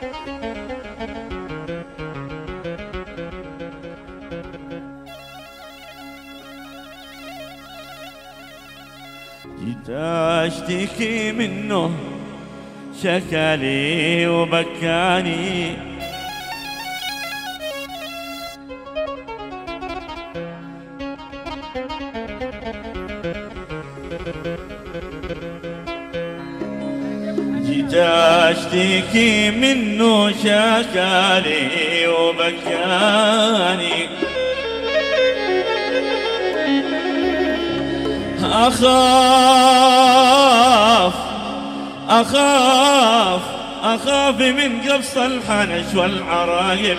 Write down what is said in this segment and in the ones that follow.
جيت اشتكي منه شكالي وبكاني، جيت اشتكي منه شكالي وبكاني، أخاف من قبص الحنش والعرايل،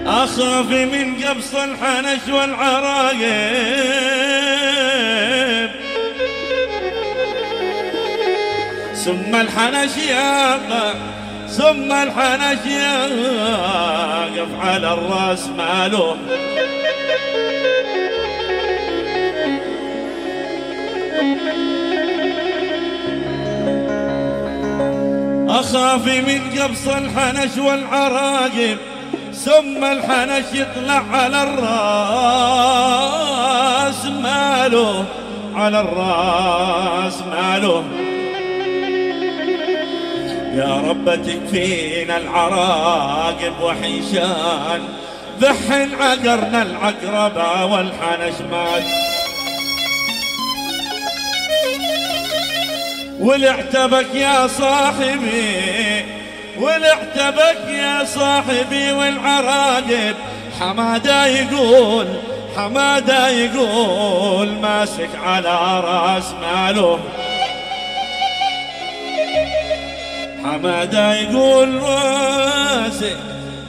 أخاف من قبص الحنش والعرايل، ثم الحنش يقف على الراس ماله، أخاف من قبص الحنش والعراقب، ثم الحنش يطلع على الراس ماله، على الراس ماله. يا رب تكفينا العراقب وحيشان، ذحن عقرنا العقربة والحنش مات، ولعتبك يا صاحبي، ولعتبك يا صاحبي والعراقب. حمادة يقول ماسك على راس ماله، حمادة يقول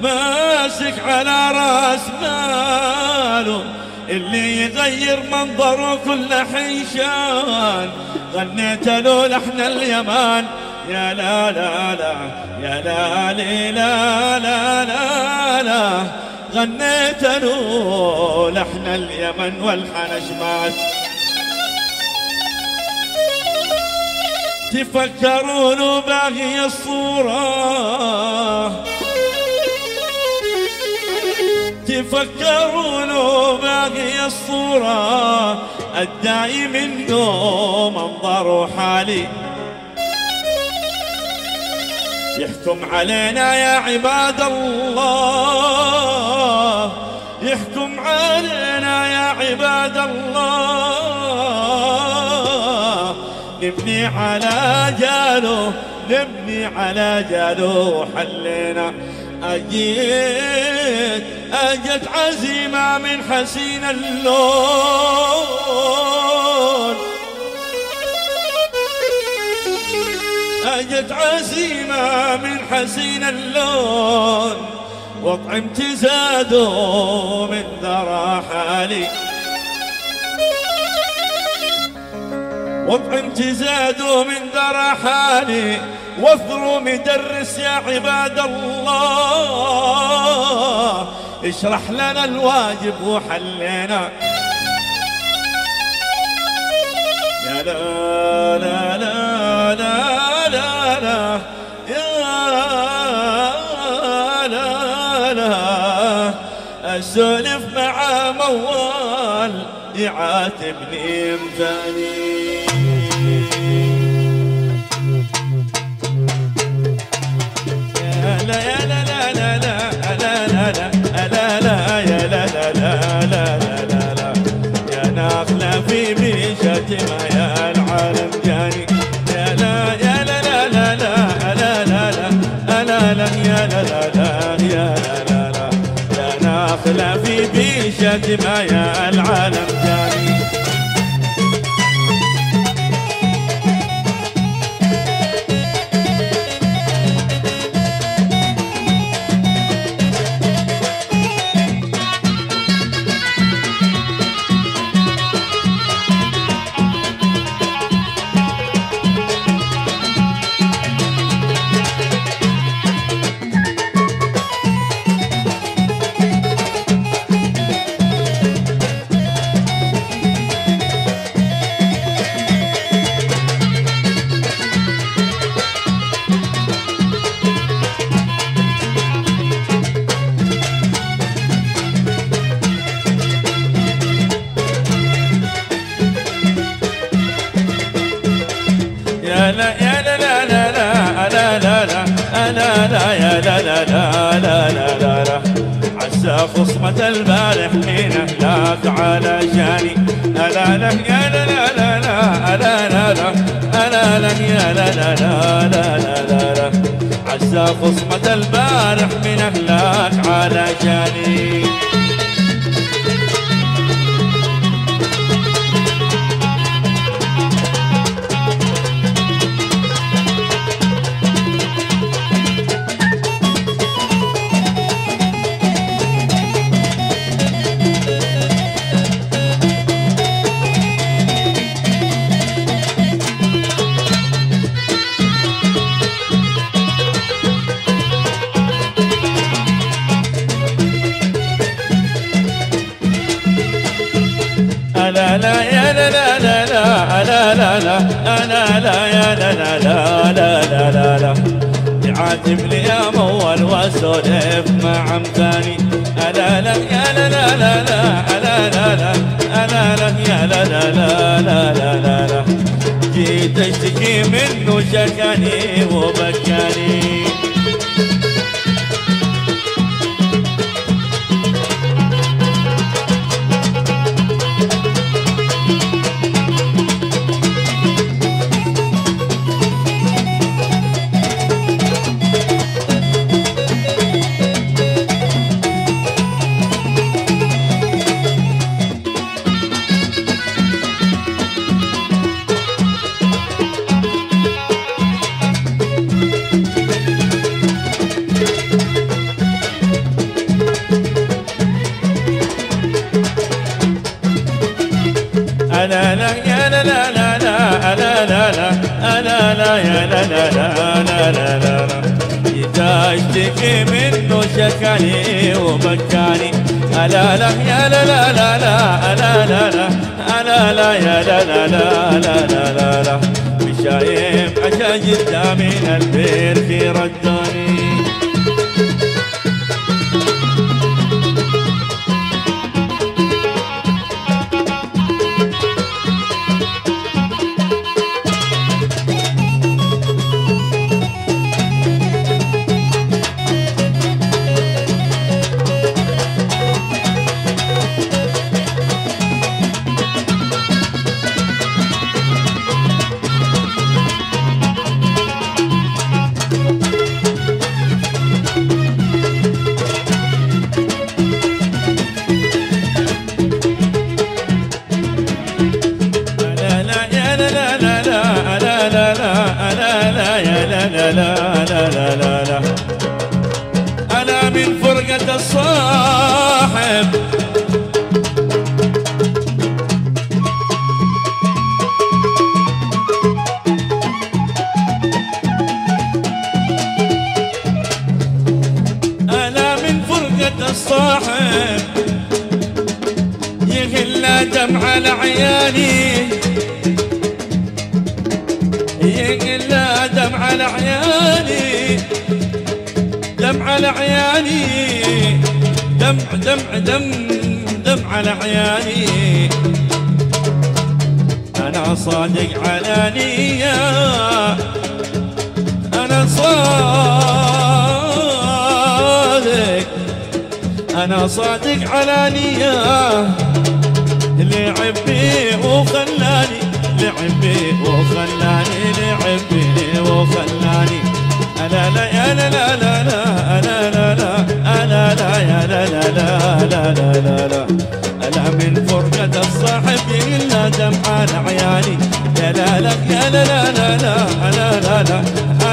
ماسك على راس ماله، اللي يغير منظره كل حيشان. غنيت له لحن اليمن يا لا لا لا، يا لا لا لا لا لا، غنيت له لحن اليمن والحنش مات. تفكرون باقي الصورة، تفكرون باقي الصورة، الداعي منه منظر وحالي. يحكم علينا يا عباد الله، يحكم علينا يا عباد الله. نبني على جاله، نبني على جاله حلينا. أجت عزيمة من حسين اللون، أجت عزيمة من حسين اللون، وطعمت زادوا من ذرى حالي، وطعمت زادوا من ذرى حالي. واثروا مدرس يا عباد الله، اشرح لنا الواجب وحلينا. يا لا لا لا لا لا لا، يا لا لا، اسولف مع موال يعاتبني مثاني. ما يا العالم جاني، يا لا يا لا لا لا لا لا لا لا لا لا، يا لا لا لا يا لا لا لا، يا ناخلة في بيشة ما يا العالم جاني. لا لا يا لا لا لا لا لا لا لا. عسى خصمة البارح حين أهلاك على جاني. ألا لا يا لا لا لا لا لا لا لا. ألا لا يا لا لا لا لا لا لا. عسى خصمة البارح من أهلاك على جاني. لا لا يا لا لا لا لا لا لا لا. أنا لا يا لا لا لا لا لا لا. يعاتب لي يا مول واسولف مع امثالي. ألا لا يا لا لا لا لا لا لا لا. ألا لا يا لا لا لا لا لا لا لا. جيت اشتكي منه شكاني وبكاني. ألا لا يا لا لا لا لا لا لا لا. ألا لا يا لا لا لا لا لا لا لا. إذا اشتكي منه شكاني وبكاني. ألا لا يا لا لا لا لا لا لا لا. ألا لا يا لا لا لا لا لا لا لا. مشايم عشان جدا من البير في رداني. لا لا لا لا لا لا. أنا من فرقة الصاحب أنا من فرقة الصاحب. يغلى دمع العياني. يغلى دمع العياني. دمع العياني. دمع العياني. أنا صادق على نية. أنا صادق على نية. لعب بي وخلاني. لعب بي وخلاني. لعب بي وخلاني. ألا لا يا لا لا لا لا. ألا لا لا. ألا لا يا لا لا لا لا لا لا لا. ألا من فرقة الصاحب إلا دمع العياني. يا لا لا يا لا لا لا لا. ألا لا لا.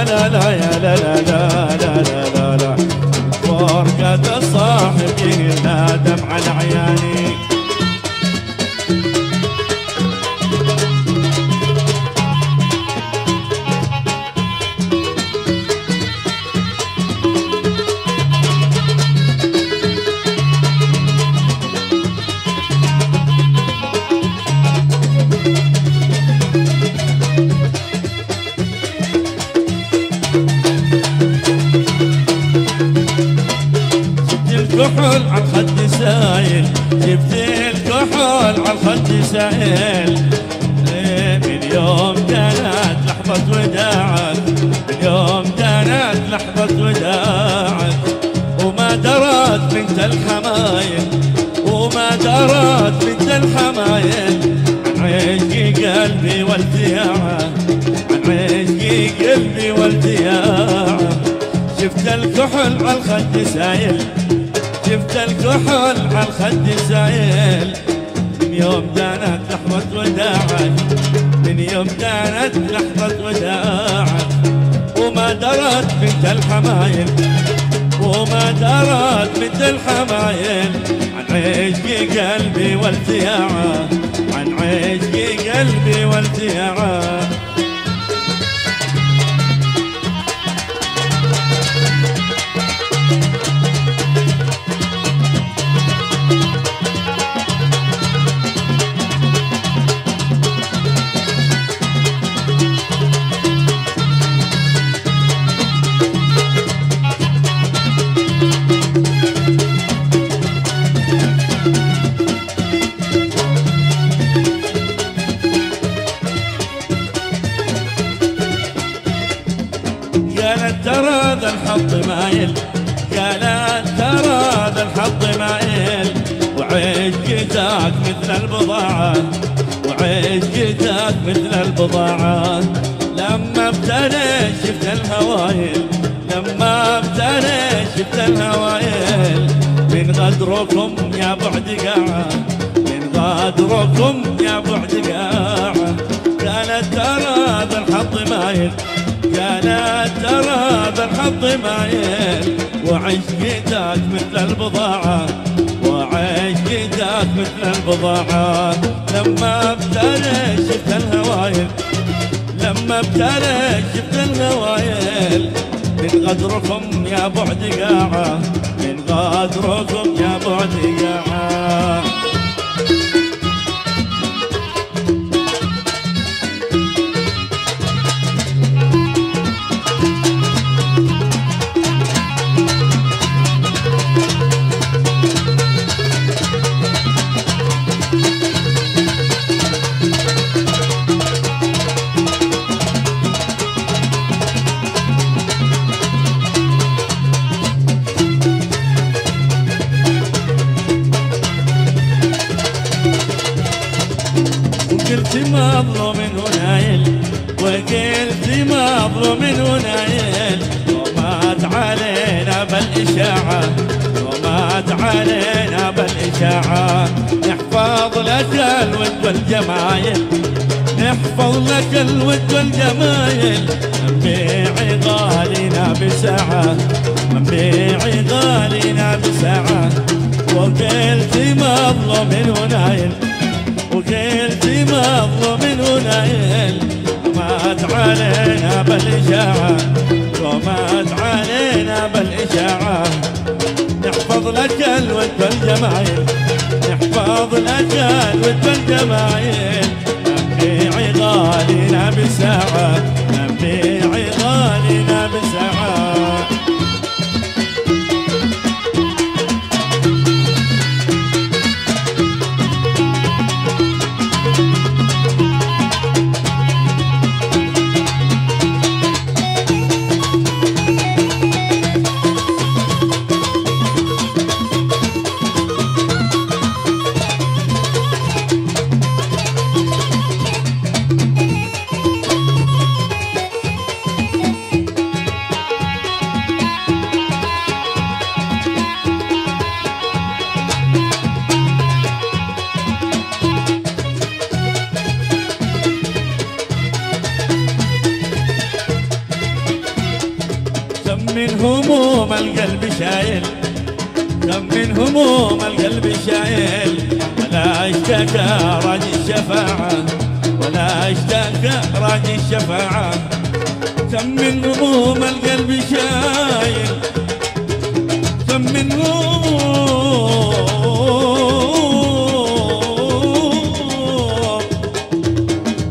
ألا لا يا لا لا لا لا لا لا لا. فرقة الصاحب إلا دمع العياني. الكحول عن خد سايل. جيب الحمايل وما درت بنت الحمايل عن عشق قلبي والتياعه، عن عشق قلبي والتياعه. شفت الكحل على الخد سايل، شفت الكحل على الخد سايل، من يوم دانت لحظة وداعك، من يوم دانت لحظة وداعك. وما درت بنت الحمايل، وما درت بنت الحمايل عن عشق قلبي والتياعه، عن عشق قلبي والتياعه. قالت ترى ذا الحظ مايل، قالت ترى ذا الحظ مايل، وعشقتك مثل البضاعة، وعشقتك مثل البضاعة. لما ابتليت شفت الهوايل، لما ابتليت شفت الهوايل، من غدركم يا بعد قاعة، من غدركم يا بعد قاعة. قالت ترى ذا الحظ مايل، قالت ترى ذا الحظ مايل، وعشقتك مثل البضاعة، وعشقتك مثل البضاعة. لما ابتليت شفت الهوايل، لما ابتليت شفت الهوايل، من غدركم يا بعد قاعة، من غدركم يا بعد قاعة. وقلت مظلوم ونايل، وقلت مظلوم ونايل، ومات علينا بالإشاعة، ومات علينا بالإشاعة. نحفظ لك الود والجمايل، نحفظ لك الود والجمايل، نبيع غالينا بساعة، نبيع غالينا بساعة. وقلت مظلوم ونايل، وقلت مظلوم ونايل، ومات علينا بالإشاعة، ومات علينا بالإشاعة. نحفظ لك الود والجمايل، نحفظ لك الود والجمايل، نبيع غالينا بساعة، نبيع غالينا بساعة. من هموم القلب شايل، كم من هموم القلب شايل، ولا اشتكى راجي الشفاعة، ولا اشتكى راجي الشفاعة. كم من هموم القلب شايل، كم من هموم،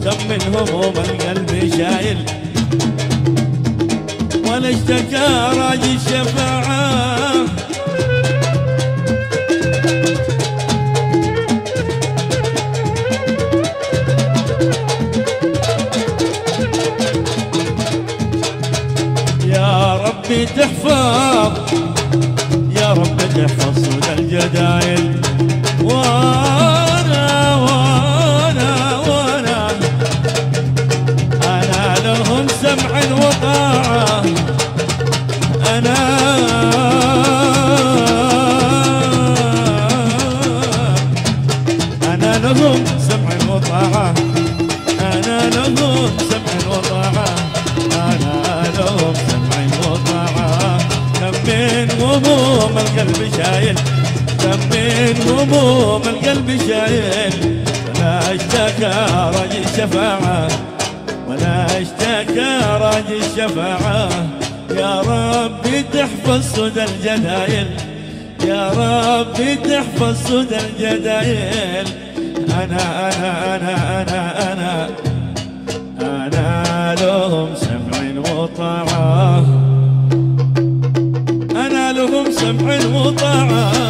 كم من هموم القلب شايل، ولا اشتكى راجي الشفاعة. يا ربي تحفظ، يا رب تحفظ صدى الجدع، شايل من هموم القلب شايل، ولا اشتكى راجي الشفاعة، ولا اشتكى راجي الشفاعة. يا ربي تحفظ سدى الجدايل، يا ربي تحفظ سدى الجدايل. أنا أنا أنا أنا أنا أنا لهم سمع وطاعة، أنا لهم سمع وطاعة،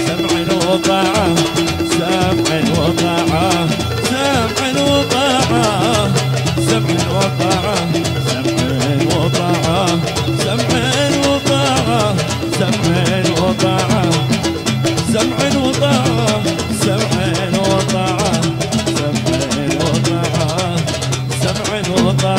سمع وطاعة، سمع وطاعة، سمع وطاعة، سمع وطاعة، سمع وطاعة، سمع وطاعة، سمع وطاعة، سمع وطاعة، سمع وطاعة، سمع وطاعة، سمع وطاعة.